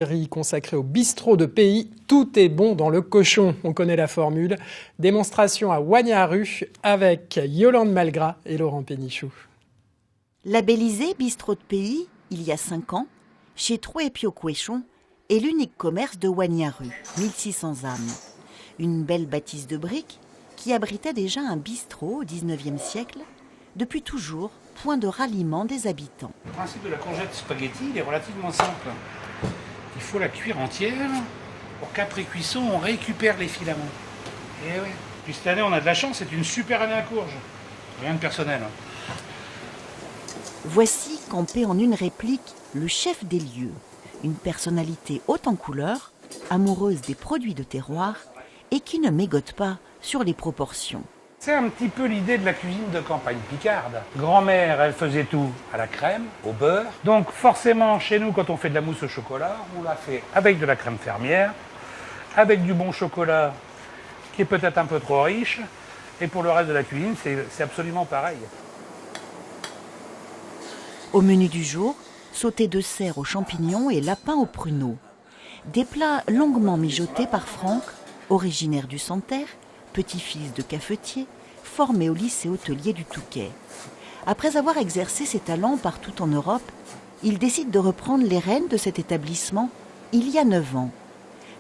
Série consacrée au bistrot de pays, tout est bon dans le cochon. On connaît la formule. Démonstration à Wagnaru avec Yolande Malgras et Laurent Pénichou. Labellisé bistrot de pays, il y a 5 ans, chez Troué Pio Cochon est l'unique commerce de Wagnaru, 1600 âmes. Une belle bâtisse de briques qui abritait déjà un bistrot au 19e siècle, depuis toujours point de ralliement des habitants. Le principe de la congette spaghetti il est relativement simple. Il faut la cuire entière pour qu'après cuisson, on récupère les filaments. Et oui. Puis cette année, on a de la chance, c'est une super année à courge. Rien de personnel. Voici campé en une réplique le chef des lieux, une personnalité haute en couleur, amoureuse des produits de terroir et qui ne mégote pas sur les proportions. C'est un petit peu l'idée de la cuisine de campagne picarde. Grand-mère, elle faisait tout à la crème, au beurre. Donc forcément, chez nous, quand on fait de la mousse au chocolat, on la fait avec de la crème fermière, avec du bon chocolat qui est peut-être un peu trop riche. Et pour le reste de la cuisine, c'est absolument pareil. Au menu du jour, sauté de cerf aux champignons et lapin aux pruneaux. Des plats longuement mijotés par Franck, originaire du Santerre, petit-fils de cafetier, formé au lycée hôtelier du Touquet. Après avoir exercé ses talents partout en Europe, il décide de reprendre les rênes de cet établissement il y a 9 ans.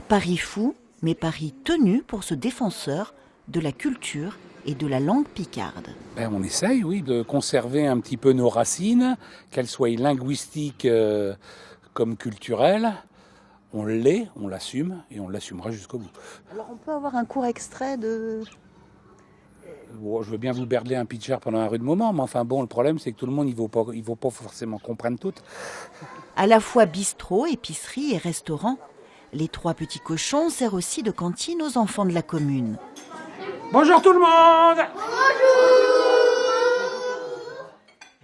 Pari fou, mais pari tenu pour ce défenseur de la culture et de la langue picarde. On essaye, oui, de conserver un petit peu nos racines, qu'elles soient linguistiques comme culturelles. On l'est, on l'assume et on l'assumera jusqu'au bout. Alors on peut avoir un court extrait de... Bon, je veux bien vous berler un pitcher pendant un rude moment, mais enfin bon, le problème c'est que tout le monde, il ne va pas forcément comprendre tout. À la fois bistrot, épicerie et restaurant, les 3 petits cochons servent aussi de cantine aux enfants de la commune. Bonjour tout le monde!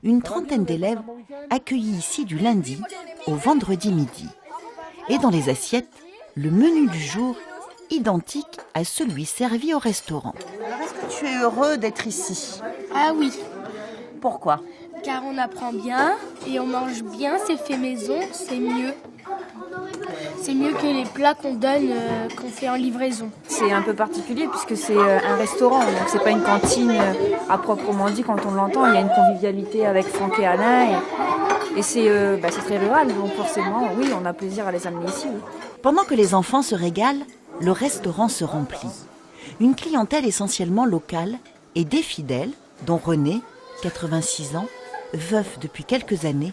Une trentaine d'élèves accueillis ici du lundi au vendredi midi. Et dans les assiettes, le menu du jour, identique à celui servi au restaurant. Alors, est-ce que tu es heureux d'être ici? Ah oui, Pourquoi? car on apprend bien et on mange bien, c'est fait maison, c'est mieux. C'est mieux que les plats qu'on donne, qu'on fait en livraison. C'est un peu particulier puisque c'est un restaurant, donc c'est pas une cantine à proprement dit quand on l'entend. Il y a une convivialité avec Franck et Alain et c'est très rural, donc forcément, oui, on a plaisir à les amener ici. Oui. Pendant que les enfants se régalent, le restaurant se remplit. Une clientèle essentiellement locale et des fidèles, dont René, 86 ans, veuf depuis quelques années,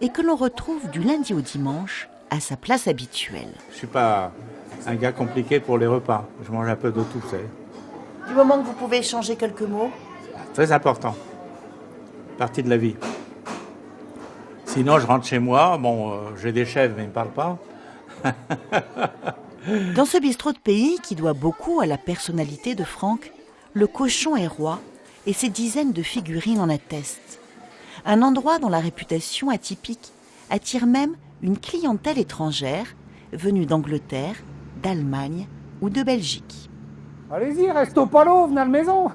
et que l'on retrouve du lundi au dimanche à sa place habituelle. Je suis pas un gars compliqué pour les repas. Je mange un peu de tout, vous savez. Du moment que vous pouvez échanger quelques mots. Très important. Partie de la vie. Sinon, je rentre chez moi. Bon, j'ai des chefs, mais ils ne me parlent pas. Dans ce bistrot de pays qui doit beaucoup à la personnalité de Franck, le cochon est roi et ses dizaines de figurines en attestent. Un endroit dont la réputation atypique attire même une clientèle étrangère venue d'Angleterre, d'Allemagne ou de Belgique. Allez-y, reste au palo, venez à la maison!